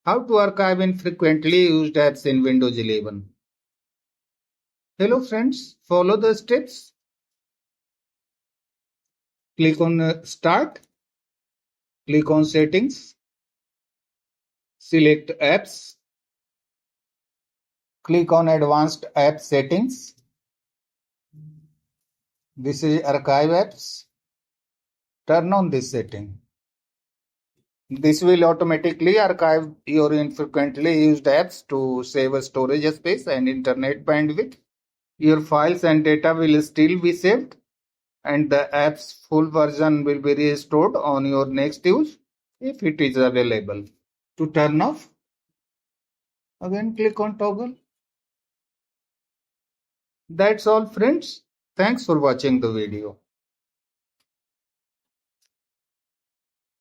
How to archive infrequently used apps in Windows 11. Hello friends, follow the steps. Click on Start. Click on Settings. Select Apps. Click on Advanced App Settings. This is Archive Apps. Turn on this setting. This will automatically archive your infrequently used apps to save storage space and internet bandwidth. Your files and data will still be saved, and the app's full version will be restored on your next use if it is available. To turn off, again click on toggle. That's all friends. Thanks for watching the video.